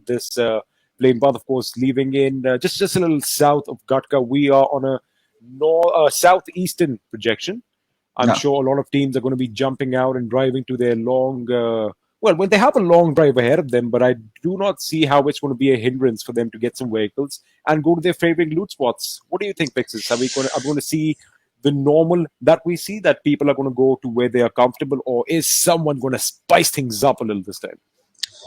this plane path. Of course, leaving in just a little south of Gatka, we are on a southeastern projection. I'm No. sure a lot of teams are going to be jumping out and driving to their long. Well, when they have a long drive ahead of them, but I do not see how it's going to be a hindrance for them to get some vehicles and go to their favorite loot spots. What do you think, Pixels? Are we going to see the normal that we see, that people are going to go to where they are comfortable, or is someone going to spice things up a little this time?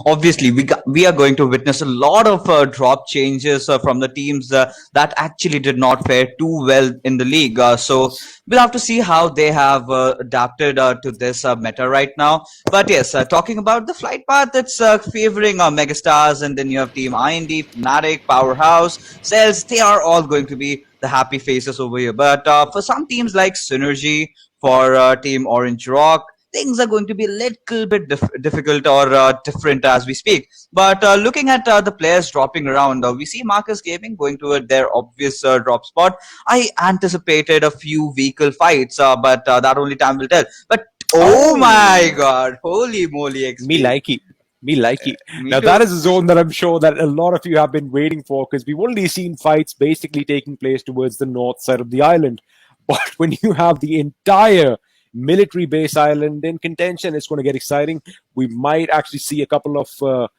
Obviously we are going to witness a lot of drop changes from the teams that actually did not fare too well in the league, so we'll have to see how they have adapted to this meta right now. But yes, talking about the flight path, it's favoring megastars, and then you have team IND, Fnatic, Powerhouse, Cells. They are all going to be the happy faces over here, but for some teams like Synergy, for team Orange Rock, things are going to be a little bit difficult or different as we speak. But looking at the players dropping around, we see Marcus Gaming going to their obvious drop spot. I anticipated a few vehicle fights, but that only time will tell. But oh my Oh, god, holy moly, me XP. likey. Me likey. Me Now that too. is a zone that I'm sure that a lot of you have been waiting for, because we've only seen fights basically taking place towards the north side of the island. But when you have the entire military base island in contention, it's going to get exciting. We might actually see a couple of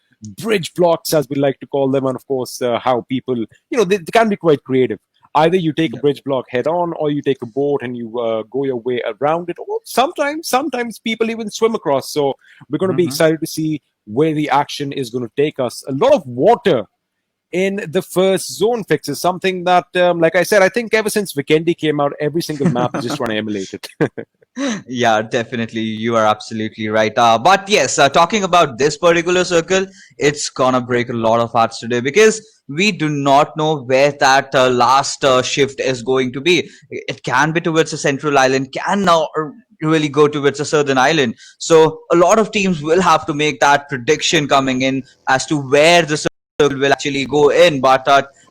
bridge blocks, as we like to call them, and of course, how people, they can be quite creative. Either you take a Yeah. bridge block head on, or you take a boat and you go your way around it. Or sometimes people even swim across. So we're going to be Mhm. excited to see where the action is going to take us. A lot of water in the first zone fix is something that, like I said, I think ever since Vikendi came out, every single map is just trying to emulate it. Yeah, definitely. You are absolutely right. But yes, talking about this particular circle, it's gonna break a lot of hearts today because we do not know where that last shift is going to be. It can be towards the central island, can now really go towards the southern island. So a lot of teams will have to make that prediction coming in as to where the circle will actually go in. But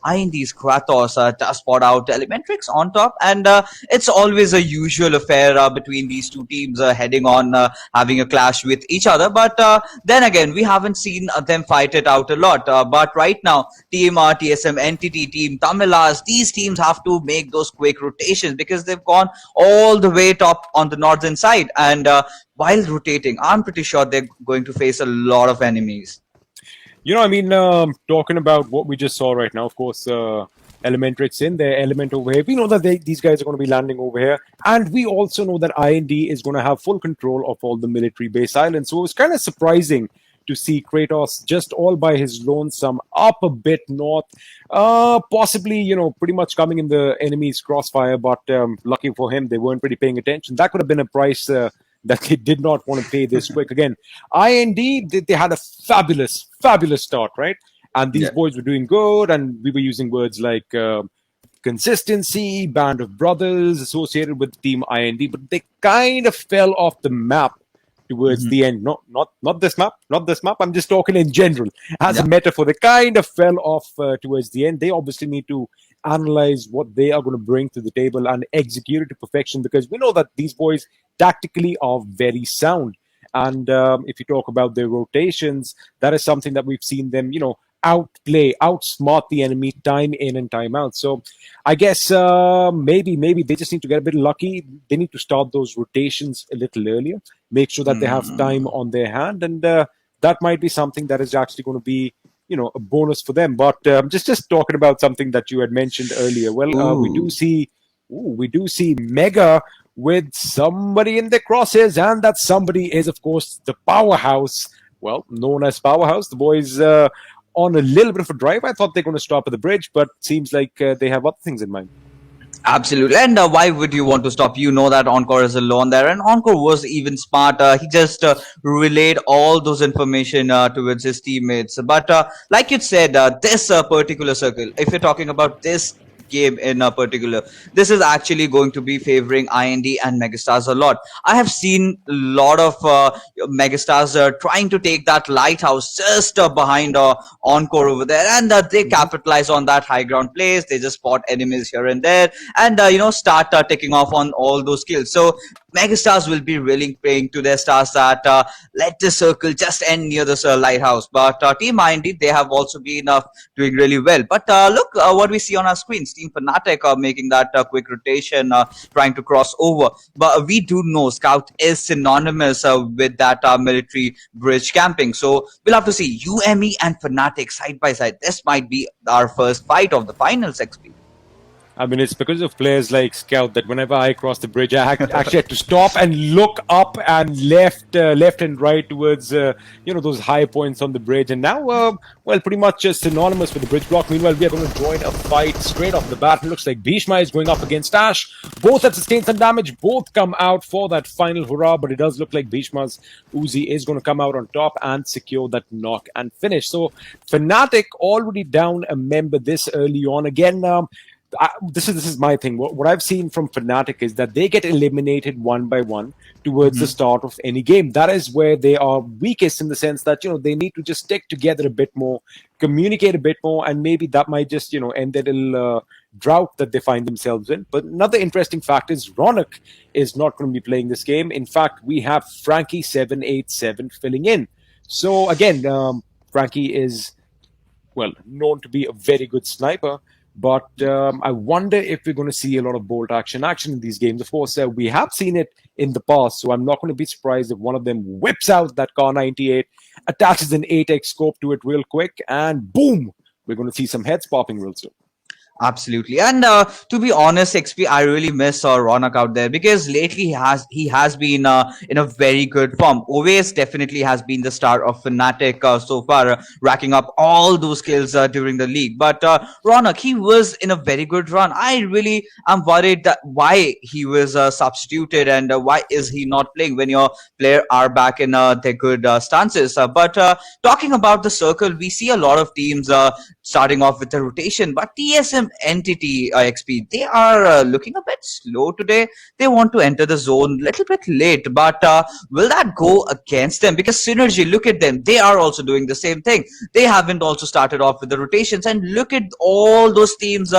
IND's Kratos does spot out Elementrix on top, and it's always a usual affair between these two teams heading on, having a clash with each other. But then again, we haven't seen them fight it out a lot. But right now, Team TSM Entity, Team Tamilas, these teams have to make those quick rotations because they've gone all the way top on the northern side. And while rotating, I'm pretty sure they're going to face a lot of enemies. Talking about what we just saw right now, of course, Elementrix in their element over here. We know that these guys are going to be landing over here. And we also know that IND is going to have full control of all the military base islands. So it was kind of surprising to see Kratos just all by his lonesome up a bit north, possibly, pretty much coming in the enemy's crossfire. But lucky for him, they weren't really paying attention. That could have been a price that they did not want to pay this quick. Again, IND, they had a fabulous start, right? And these Yeah. boys were doing good, and we were using words like consistency, band of brothers associated with Team IND, but they kind of fell off the map towards Mhm. the end. Not this map, not this map. I'm just talking in general as a Yeah. metaphor. They kind of fell off towards the end. They obviously need to analyze what they are going to bring to the table and execute it to perfection, because we know that these boys tactically are very sound. And if you talk about their rotations, that is something that we've seen them, outplay, outsmart the enemy time in and time out. So I guess maybe they just need to get a bit lucky. They need to start those rotations a little earlier, make sure that they have time Mm. on their hand, and that might be something that is actually going to be, a bonus for them. But just talking about something that you had mentioned earlier. Well, Ooh. we do see Mega with somebody in the crosshairs, and that somebody is, of course, the Powerhouse. Well, known as Powerhouse. The boys on a little bit of a drive. I thought they're going to stop at the bridge, but seems like they have other things in mind. Absolutely. And why would you want to stop? You know that Encore is alone there. And Encore was even smart. He just relayed all those information towards his teammates. But like you said, this particular circle, if you're talking about this game in particular. This is actually going to be favoring IND and Megastars a lot. I have seen a lot of Megastars trying to take that lighthouse just behind Encore over there, and they Mhm. capitalize on that high ground place. They just spot enemies here and there, and start taking off on all those kills. So Megastars will be really praying to their stars that let the circle just end near the lighthouse. But Team IND, they have also been doing really well. But look what we see on our screens. Team Fnatic are making that quick rotation, trying to cross over. But we do know Scout is synonymous with that military bridge camping. So we'll have to see UME and Fnatic side by side. This might be our first fight of the finals, XP. I mean, it's because of players like Scout that whenever I cross the bridge, actually had to stop and look up and left and right towards those high points on the bridge. And now, well, pretty much just synonymous with the bridge block. Meanwhile, we are going to join a fight straight off the bat. It looks like Bhishma is going up against Ash. Both have sustained some damage. Both come out for that final hurrah. But it does look like Bhishma's Uzi is going to come out on top and secure that knock and finish. So Fnatic already down a member this early on. Again, this is my thing. What I've seen from Fnatic is that they get eliminated one by one towards the start of any game. That is where they are weakest, in the sense that they need to just stick together a bit more, communicate a bit more, and maybe that might just end their little drought that they find themselves in. But another interesting fact is Ronak is not going to be playing this game. In fact, we have Frankie787 filling in. So again, Frankie is known to be a very good sniper. But I wonder if we're going to see a lot of bolt action in these games. Of course, we have seen it in the past, so I'm not going to be surprised if one of them whips out that Car 98, attaches an 8x scope to it real quick, and boom, we're going to see some heads popping real soon. Absolutely, and to be honest, XP, I really miss Ronak out there because lately he has been in a very good form. Always definitely has been the star of Fnatic so far, racking up all those kills during the league. But Ronak, he was in a very good run. I really am worried that why he was substituted and why is he not playing when your player are back in their good stances. But talking about the circle, we see a lot of teams starting off with the rotation, but TSM entity XP, they are looking a bit slow today. They want to enter the zone a little bit late, but will that go against them? Because Synergy, look at them, they are also doing the same thing. They haven't also started off with the rotations, and look at all those teams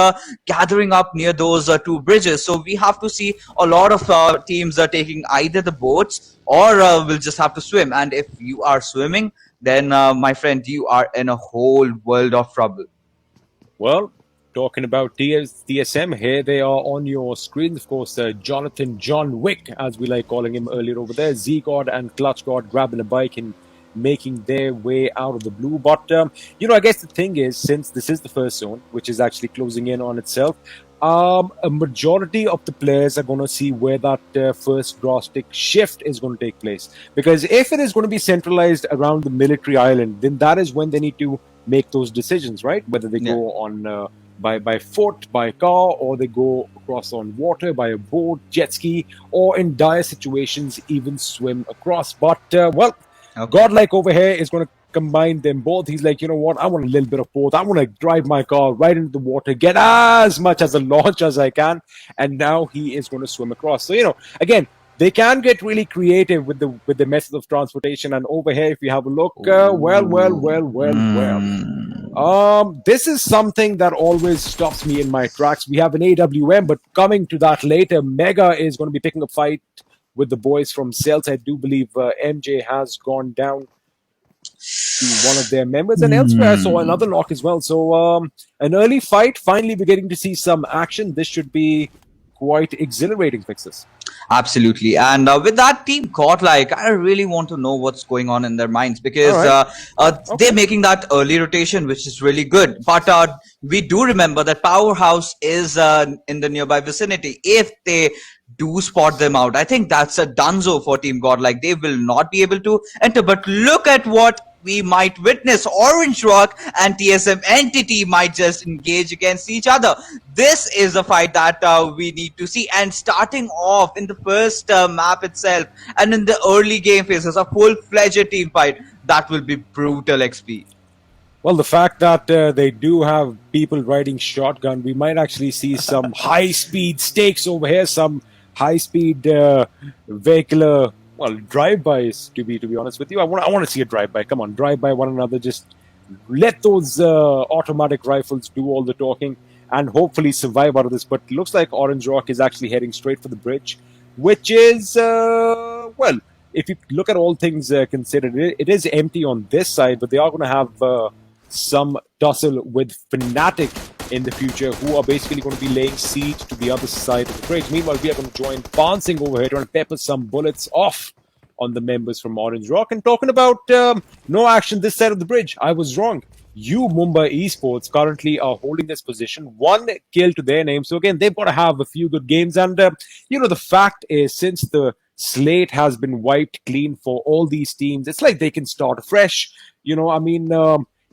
gathering up near those two bridges. So we have to see a lot of teams taking either the boats or we'll just have to swim. And if you are swimming, then my friend, you are in a whole world of trouble. Well, talking about TSM, here they are on your screens. Of course, Jonathan John Wick, as we like calling him earlier over there, Z-God and Clutch God grabbing a bike and making their way out of the blue. But, I guess the thing is, since this is the first zone, which is actually closing in on itself, a majority of the players are going to see where that first drastic shift is going to take place. Because if it is going to be centralized around the military island, then that is when they need to make those decisions, right? Whether they go on by foot, by car, or they go across on water, by a boat, jet ski, or in dire situations, even swim across. But, Godlike over here is going to combine them both. He's like, you know what? I want a little bit of both. I want to drive my car right into the water, get as much as a launch as I can, and now he is going to swim across. So, again, they can get really creative with the methods of transportation. And over here, if you have a look, this is something that always stops me in my tracks. We have an AWM, but coming to that later, Mega is going to be picking a fight with the boys from Celts. I do believe MJ has gone down to one of their members, and elsewhere I saw another knock as well. So an early fight. Finally, we're getting to see some action. This should be quite exhilarating, Fixes. Absolutely, and with that team Godlike, I really want to know what's going on in their minds because they're making that early rotation, which is really good. But we do remember that Powerhouse is in the nearby vicinity. If they do spot them out, I think that's a dunzo for Team Godlike. They will not be able to enter. But look at what we might witness. Orange Rock and TSM Entity might just engage against each other. This is a fight that we need to see. And starting off in the first map itself and in the early game phases, a full-fledged team fight, that will be brutal, XP. Well, the fact that they do have people riding shotgun, we might actually see some high-speed stakes over here, some high-speed vehicular, well, drive-bys. To be honest with you, I want to see a drive-by. Come on, drive by one another. Just let those automatic rifles do all the talking and hopefully survive out of this. But it looks like Orange Rock is actually heading straight for the bridge, which is well. If you look at all things considered, it is empty on this side, but they are going to have some tussle with Fnatic in the future, who are basically going to be laying siege to the other side of the bridge. Meanwhile, we are going to join Bouncing over here, trying to pepper some bullets off on the members from Orange Rock. And talking about no action this side of the bridge, I was wrong. You Mumbai Esports currently are holding this position, one kill to their name. So again, they've got to have a few good games. And the fact is, since the slate has been wiped clean for all these teams, it's like they can start afresh.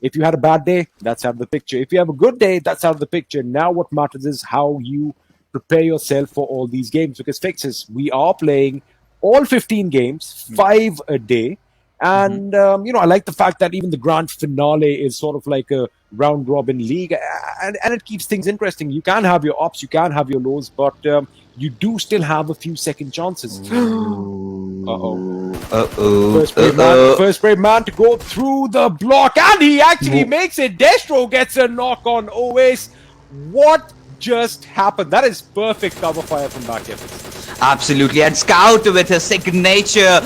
If you had a bad day, that's out of the picture. If you have a good day, that's out of the picture. Now what matters is how you prepare yourself for all these games. Because fixes, we are playing all 15 games, 5 a day. And, I like the fact that even the grand finale is sort of like a round robin league. And it keeps things interesting. You can have your ups, you can have your lows, but you do still have a few second chances. First brave man to go through the block, and he actually makes it. Destro gets a knock on Oasis. What just happened? That is perfect cover fire from back here. Absolutely, and Scout with his signature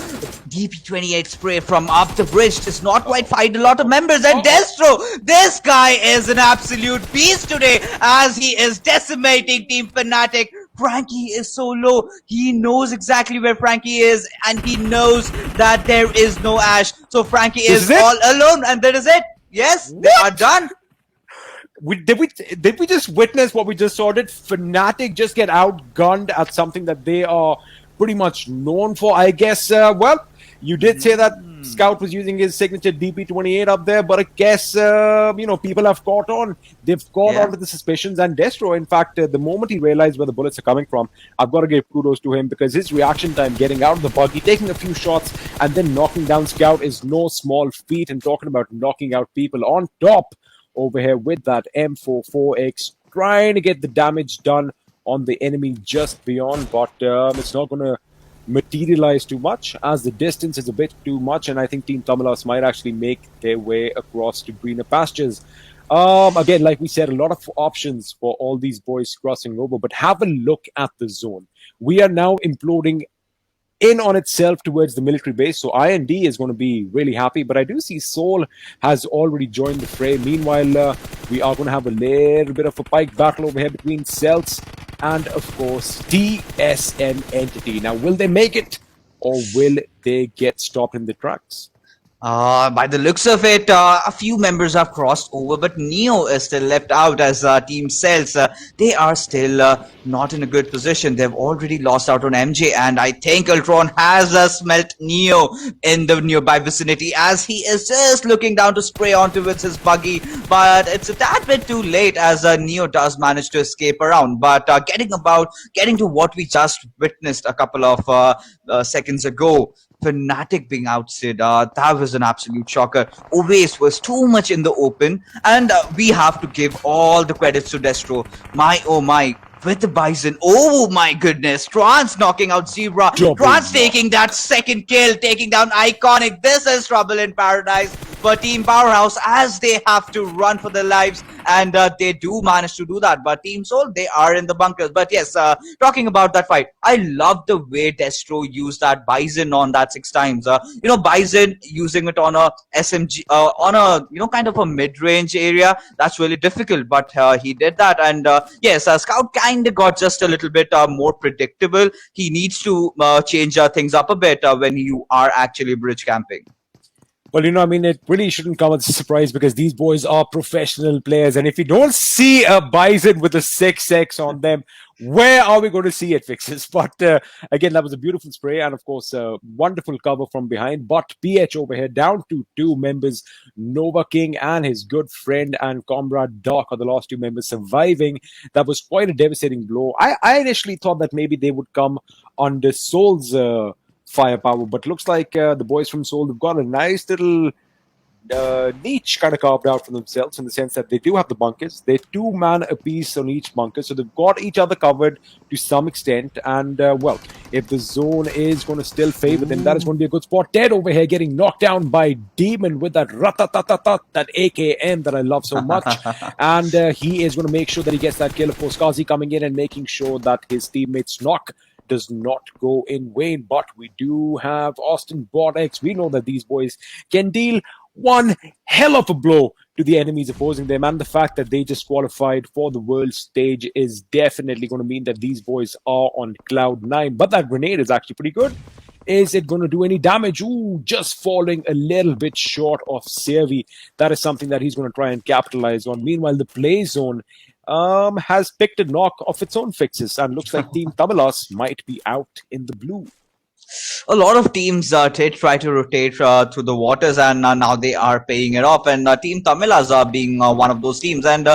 DP28 spray from up the bridge does not quite find a lot of members. And Destro, this guy is an absolute beast today, as he is decimating Team Fnatic. Frankie is so low. He knows exactly where Frankie is, and he knows that there is no Ash. So Frankie is all alone, and that is it. Yes, they are done. Did we just witness what we just saw? Did Fnatic just get outgunned at something that they are pretty much known for? I guess, you did say that Scout was using his signature DP28 up there, but I guess, people have caught on. They've caught on to the suspicions, and Destro, in fact, the moment he realized where the bullets are coming from, I've got to give kudos to him, because his reaction time getting out of the buggy, taking a few shots, and then knocking down Scout is no small feat. And talking about knocking out people on top over here with that M44X, trying to get the damage done on the enemy just beyond, but it's not going to materialize too much, as the distance is a bit too much, and I think Team Tamilas might actually make their way across to greener pastures. Again, like we said, a lot of options for all these boys crossing over, but have a look at the zone. We are now imploding in on itself towards the military base, so IND is going to be really happy, but I do see Soul has already joined the fray. Meanwhile, we are going to have a little bit of a pike battle over here between Celts and, of course, TSM Entity. Now, will they make it, or will they get stopped in the tracks? By the looks of it, a few members have crossed over, but Neo is still left out as Team Cells. They are still not in a good position. They've already lost out on MJ, and I think Ultron has smelt Neo in the nearby vicinity, as he is just looking down to spray onto with his buggy. But it's a tad bit too late, as Neo does manage to escape around. But getting to what we just witnessed a couple of seconds ago, Fnatic being ousted, that was an absolute shocker. Oasis was too much in the open, and we have to give all the credits to Destro. My oh my, with the Bison, oh my goodness, Trance knocking out Zebra, Trance taking that second kill, taking down Iconic. This is trouble in paradise for Team Powerhouse, as they have to run for their lives, and they do manage to do that. But Team Soul, they are in the bunkers. But yes, talking about that fight, I love the way Destro used that Bison on that 6 times. Bison using it on a SMG, on a kind of a mid-range area, that's really difficult, but he did that. And yes, Scout kind of got just a little bit more predictable. He needs to change things up a bit when you are actually bridge camping. Well, it really shouldn't come as a surprise, because these boys are professional players. And if you don't see a Bison with a 6x on them, where are we going to see it, Fixes? But again, that was a beautiful spray, and of course, wonderful cover from behind. But PH over here down to 2 members. Nova King and his good friend and comrade Doc are the last 2 members surviving. That was quite a devastating blow. I initially thought that maybe they would come under Soul's firepower, but looks like the boys from Seoul have got a nice little niche kind of carved out for themselves in the sense that they do have the bunkers. They're 2 man apiece on each bunker, so they've got each other covered to some extent. And well, if the zone is going to still favor them, that is going to be a good spot. Dead over here getting knocked down by Demon with that ratatatat, that AKM that I love so much. And he is going to make sure that he gets that kill. Of course, Kazi coming in and making sure that his teammates knock does not go in vain. But we do have Austin Bordex. We know that these boys can deal one hell of a blow to the enemies opposing them, and the fact that they just qualified for the world stage is definitely going to mean that these boys are on cloud 9. But that grenade is actually pretty good. Is it going to do any damage? Ooh, just falling a little bit short of Servi. That is something that he's going to try and capitalize on. Meanwhile, the play zone has picked a knock of its own fixes, and looks like Team Tamilas might be out in the blue. A lot of teams did try to rotate through the waters, and now they are paying it off. And Team Tamilas are being one of those teams. And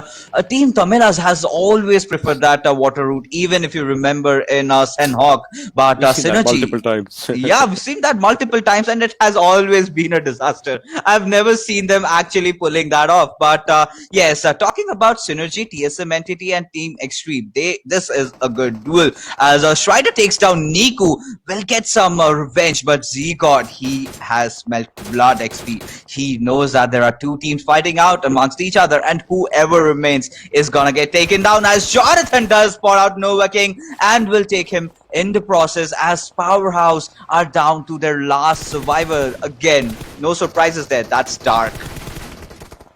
Team Tamilas has always preferred that water route, even if you remember in Senhawk. But We've seen that Synergy, multiple times. yeah, we've seen that multiple times, and it has always been a disaster. I've never seen them actually pulling that off. But yes, talking about Synergy, TSM Entity, and Team Extreme, this is a good duel. As Strider takes down Niku, will get some revenge, but Z-God, he has smelt blood XP. He knows that there are 2 teams fighting out amongst each other, and whoever remains is gonna get taken down, as Jonathan does spot out Nova King and will take him in the process, as Powerhouse are down to their last survivor. Again, no surprises there. That's Dark.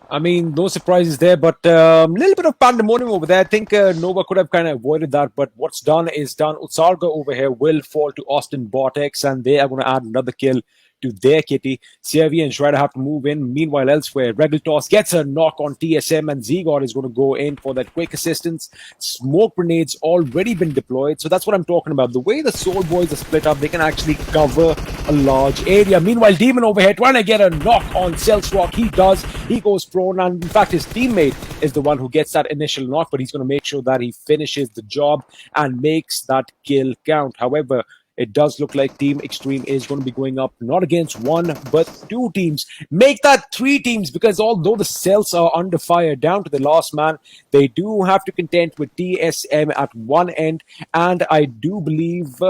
I mean, no surprises there, but a little bit of pandemonium over there. I think Nova could have kind of avoided that, but what's done is done. Utsarga over here will fall to Austin Vortex, and they are going to add another kill to their kitty. CRV and Shredder have to move in. Meanwhile, elsewhere, Regaltos gets a knock on TSM, and Z-God is going to go in for that quick assistance. Smoke grenades already been deployed, so that's what I'm talking about. The way the Soul Boys are split up, they can actually cover a large area. Meanwhile, Demon over here trying to get a knock on Cellstrock. He does. He goes prone, and in fact, his teammate is the one who gets that initial knock, but he's going to make sure that he finishes the job and makes that kill count. However, it does look like Team Extreme is going to be going up not against 1 but 2 teams. Make that 3 teams, because although the cells are under fire down to the last man, they do have to contend with TSM at one end, and I do believe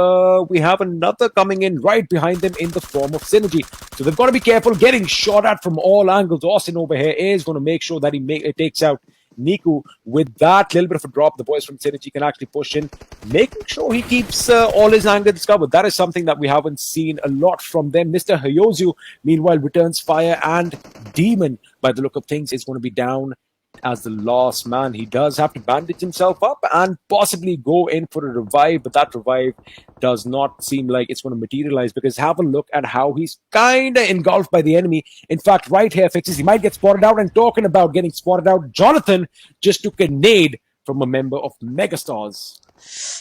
we have another coming in right behind them in the form of Synergy. So they've got to be careful, getting shot at from all angles. Austin over here is going to make sure that he takes out Niku. With that little bit of a drop, the boys from Synergy can actually push in, making sure he keeps all his angles covered. That is something that we haven't seen a lot from them. Mr. Hyozu, meanwhile, returns fire, and Demon, by the look of things, is going to be down as the last man. He does have to bandage himself up and possibly go in for a revive, but that revive does not seem like it's going to materialize, because have a look at how he's kind of engulfed by the enemy. In fact, right here, Fixes, he might get spotted out, and talking about getting spotted out, Jonathan just took a nade from a member of Megastars.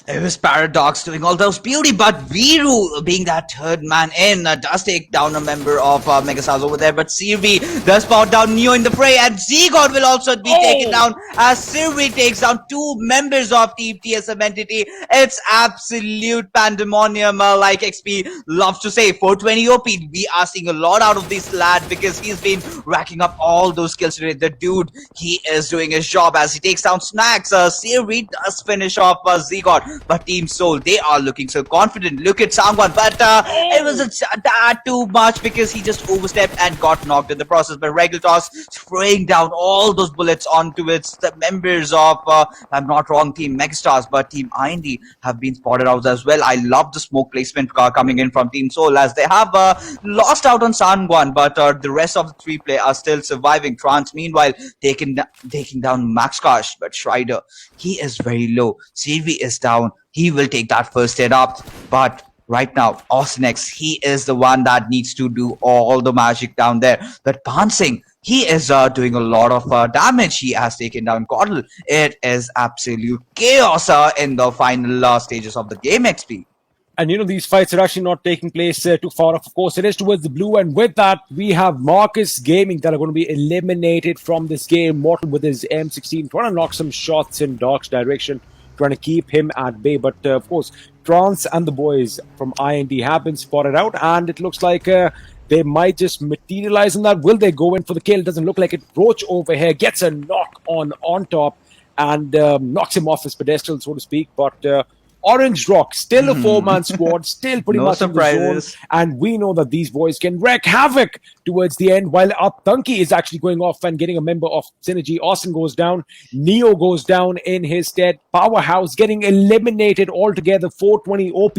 It was Paradox doing all those beauty, but Viru, being that third man in, does take down a member of Megastars over there. But Sirvi does spot down Neo in the fray, and Z-God will also be taken down as Sirvi takes down 2 members of Team TSM Entity. It's absolute pandemonium, like XP loves to say. 420 OP, we are seeing a lot out of this lad, because he's been racking up all those kills today. The dude, he is doing his job as he takes down Snacks. Sirvi does finish off Z-God, but Team Soul, they are looking so confident. Look at Sangwan, but it was too much, because he just overstepped and got knocked in the process. But Regaltos spraying down all those bullets onto the members of, I'm not wrong, Team Megastars, but Team IND have been spotted out as well. I love the smoke placement coming in from Team Soul, as they have lost out on Sangwan, but the rest of the 3 play are still surviving. Trance, meanwhile, taking down Max Kosh, but Strider, he is very low. CV is down. He will take that first hit up, but right now, Ausnex, he is the one that needs to do all the magic down there. But Pansing, he is doing a lot of damage. He has taken down Coddle. It is absolute chaos in the final stages of the game, XP. And you know, these fights are actually not taking place too far off. Of course, it is towards the blue. And with that, we have Marcus Gaming that are going to be eliminated from this game. Mortal with his M16 trying to knock some shots in Dark's direction, trying to keep him at bay. But of course, Trance and the boys from IND have been spotted out, and it looks like They might just materialize on that. Will they go in for the kill? It doesn't look like it. Roach over here gets a knock on top and knocks him off his pedestal, so to speak. But Orange Rock, still a four-man squad, still pretty No much in the zone, surprises. and we know that these boys can wreak havoc towards the end. While Atanki is actually going off and getting a member of Synergy, Austin goes down, Neo goes down in his stead, Powerhouse getting eliminated altogether, 420 OP,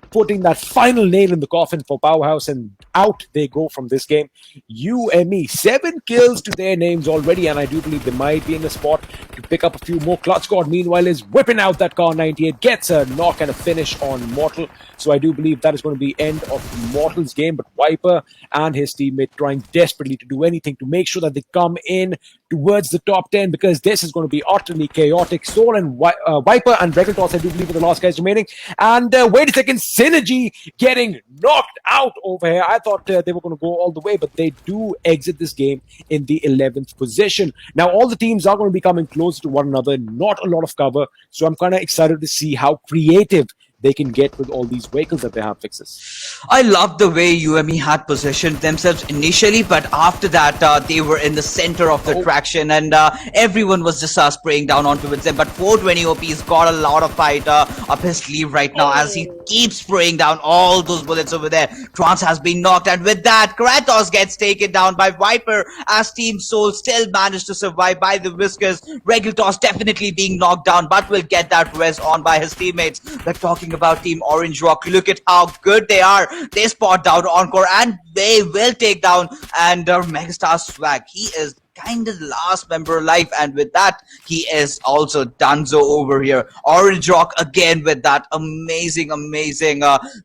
putting that final nail in the coffin for Powerhouse, and out they go from this game. UME, 7 kills to their names already, and I do believe they might be in the spot to pick up a few more. Clutch God, meanwhile, is whipping out that Car 98, gets a knock and a finish on Mortal. So I do believe that is going to be end of Mortal's game, but Viper and his teammate trying desperately to do anything to make sure that they come in towards the top 10, because this is going to be utterly chaotic. Soul and Viper and Regaltoss, I do believe, are the last guys remaining. And wait a second, Synergy getting knocked out over here. I thought they were going to go all the way, but they do exit this game in the 11th position. Now, all the teams are going to be coming closer to one another, not a lot of cover. So I'm kind of excited to see how creative they can get with all these vehicles that they have, Fixes. I love the way UME had positioned themselves initially, but after that, they were in the center of the traction, and everyone was just spraying down onto them. But 420 OP's got a lot of fight up his sleeve right now as he keeps spraying down all those bullets over there. Trance has been knocked, and with that, Kratos gets taken down by Viper as Team Soul still managed to survive by the Whiskers. Regaltoss definitely being knocked down, but will get that res on by his teammates. We're talking about Team Orange Rock. Look at how good they are. They spot down Encore, and they will take down and Megastar Swag. He is kind of the last member alive, and with that, he is also donezo over here. Orange Rock again with that amazing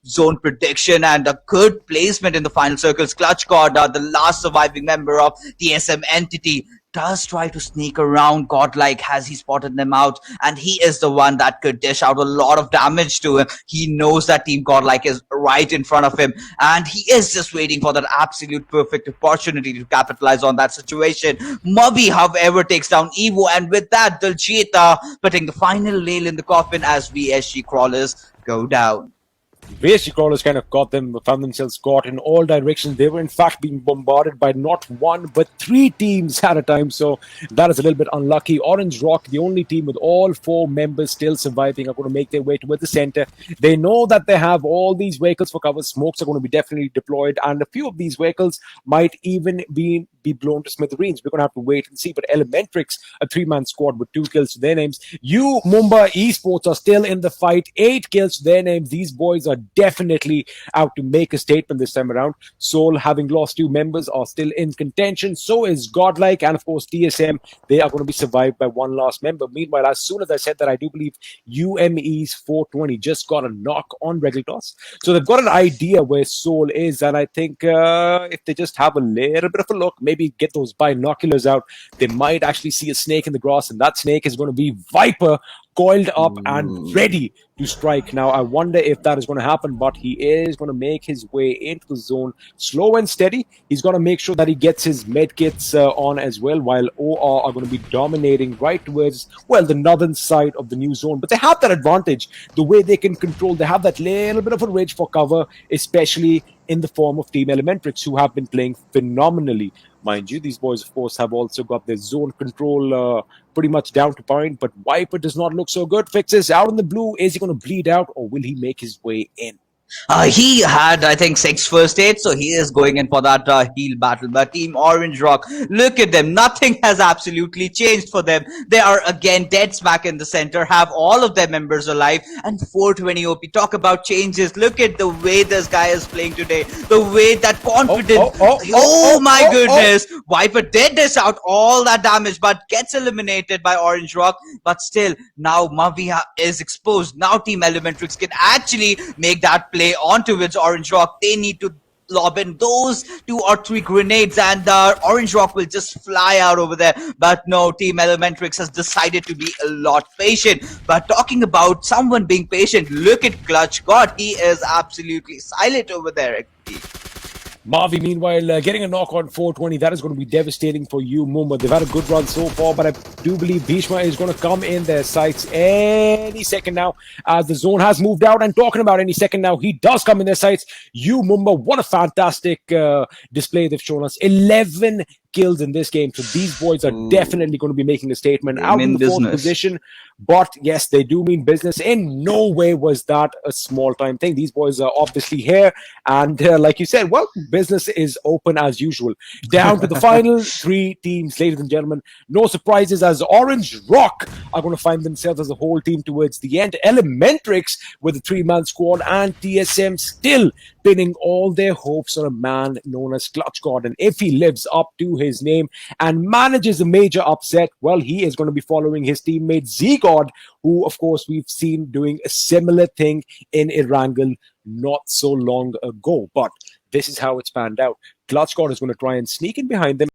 zone prediction and a good placement in the final circles. Clutch God, the last surviving member of TSM entity, does try to sneak around Godlike. Has he spotted them out, and he is the one that could dish out a lot of damage to him. He knows that Team Godlike is right in front of him, and he is just waiting for that absolute perfect opportunity to capitalize on that situation. Mubby, however, takes down Evo, and with that, Diljit putting the final nail in the coffin as VSG crawlers go down. VSG crawlers kind of found themselves caught in all directions. They were in fact being bombarded by not one but 3 teams at a time, so that is a little bit unlucky. Orange Rock, the only team with all 4 members still surviving, are going to make their way towards the center. They know that they have all these vehicles for cover. Smokes are going to be definitely deployed, and a few of these vehicles might even be blown to smithereens. We're going to have to wait and see. But Elementrix, a 3-man squad with 2 kills to their names. Mumbai Esports are still in the fight, 8 kills to their names. These boys are definitely out to make a statement this time around. Soul, having lost 2 members, are still in contention. So is Godlike, and of course TSM. They are going to be survived by 1 last member. Meanwhile, as soon as I said that, I do believe UME's 420 just got a knock on Regaltoss. So they've got an idea where Soul is, and I think if they just have a little bit of a look, maybe get those binoculars out, they might actually see a snake in the grass, and that snake is going to be Viper, coiled up and ready to strike. Now, I wonder if that is going to happen, but he is going to make his way into the zone slow and steady. He's going to make sure that he gets his medkits on as well, while OR are going to be dominating right towards, well, the northern side of the new zone. But they have that advantage, the way they can control. They have that little bit of a ridge for cover, especially in the form of Team Elementrix, who have been playing phenomenally. Mind you, these boys, of course, have also got their zone control pretty much down to point, but Viper does not look so good. Fixes out in the blue. Is he going to bleed out, or will he make his way in? He had, I think, 6 first aid, so he is going in for that heal battle. But Team Orange Rock, look at them. Nothing has absolutely changed for them. They are again dead smack in the center, have all of their members alive, and 420 OP. Talk about changes. Look at the way this guy is playing today. The way that confidence. Oh my goodness. Viper did dish out all that damage, but gets eliminated by Orange Rock. But still, now Mavia is exposed. Now Team Elementrix can actually make that play onto its Orange Rock. They need to lob in those 2 or 3 grenades, and Orange Rock will just fly out over there. But no, Team Elementrix has decided to be a lot patient. But talking about someone being patient, look at Clutch God. He is absolutely silent over there. Mavi, meanwhile, getting a knock on 420, that is going to be devastating for you, Mumba. They've had a good run so far, but I do believe Bhishma is going to come in their sights any second now, as the zone has moved out. And talking about any second now, he does come in their sights. You, Mumba, what a fantastic display they've shown us. 11 kills in this game. So these boys are definitely going to be making a statement out in the fourth position. But yes, they do mean business. In no way was that a small time thing. These boys are obviously here. And like you said, well, business is open as usual. Down to the final three teams, ladies and gentlemen. No surprises, as Orange Rock are going to find themselves as a whole team towards the end. Elementrix with a 3-man squad, and TSM still pinning all their hopes on a man known as Clutch God. And if he lives up to his name and manages a major upset, well, he is going to be following his teammate Z-God, who, of course, we've seen doing a similar thing in Erangel not so long ago. But this is how it's panned out. Clutch God is going to try and sneak in behind them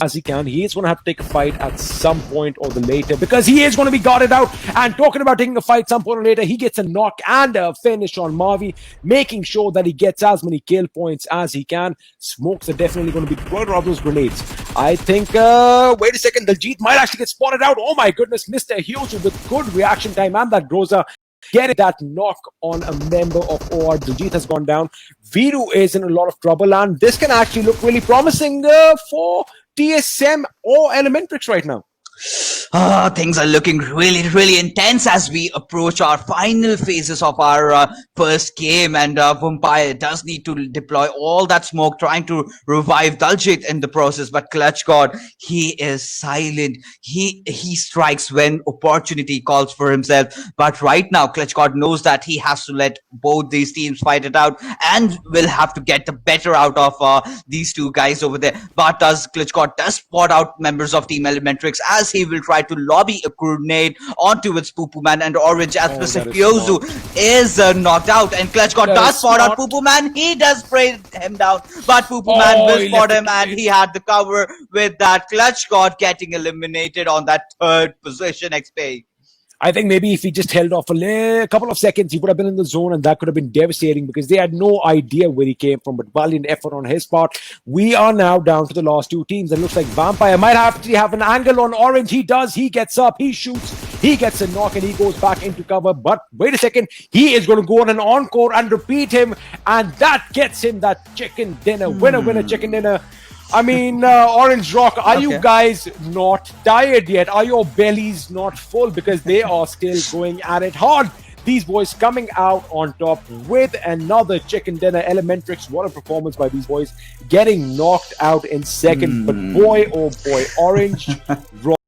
as he can. He is going to have to take a fight at some point or the later, because he is going to be guarded out. And talking about taking a fight some point or later, he gets a knock and a finish on Mavi, making sure that he gets as many kill points as he can. Smokes are definitely going to be throwing out those grenades. I think, wait a second, Daljit might actually get spotted out. Oh my goodness, Mr. Hyosu with good reaction time, and that Groza getting that knock on a member of OR. Daljit has gone down. Viru is in a lot of trouble, and this can actually look really promising for TSM or Elementrix right now. Things are looking really intense as we approach our final phases of our first game, and Vampire does need to deploy all that smoke, trying to revive Daljit in the process. But Clutch God, he is silent. He strikes when opportunity calls for himself. But right now, Clutch God knows that he has to let both these teams fight it out, and will have to get the better out of these two guys over there. But as Clutch God does spot out members of Team Elementrix, as he will try to lobby a grenade onto its Poo Man, and Orange as Pyozu is knocked out, and Clutch God does spot out Poo Man. He does spray him down, but Poo Man will spot him, and he had the cover with that. Clutch God getting eliminated on that third position XP. I think maybe if he just held off a couple of seconds, he would have been in the zone, and that could have been devastating, because they had no idea where he came from. But valiant effort on his part. We are now down to the last two teams. It looks like Vampire might have to have an angle on Orange. He does. He gets up. He shoots. He gets a knock, and he goes back into cover. But wait a second. He is going to go on an encore and repeat him. And that gets him that chicken dinner. Winner, chicken dinner. I mean, Orange Rock, are you guys not tired yet? Are your bellies not full? Because they are still going at it hard. These boys coming out on top with another chicken dinner. Elementrix, what a performance by these boys. Getting knocked out in second. But boy, oh boy, Orange Rock.